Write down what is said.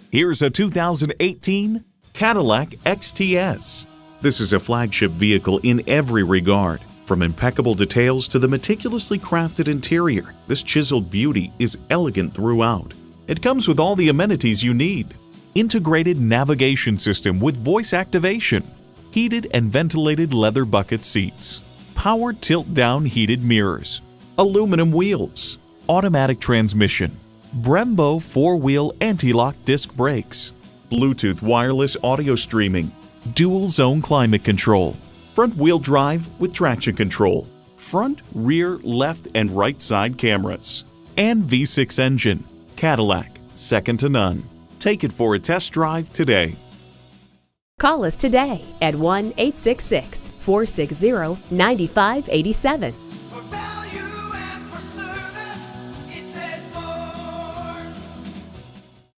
Here's a 2018 Cadillac XTS. This is a flagship vehicle in every regard. From impeccable details to the meticulously crafted interior, this chiseled beauty is elegant throughout. It comes with all the amenities you need. Integrated navigation system with voice activation, heated and ventilated leather bucket seats, power tilt-down heated mirrors, aluminum wheels, automatic transmission, Brembo 4-wheel anti-lock disc brakes, Bluetooth wireless audio streaming, dual zone climate control, front-wheel drive with traction control, front, rear, left, and right side cameras, and V6 engine. Cadillac, second to none. Take it for a test drive today. Call us today at 1-866-460-9587.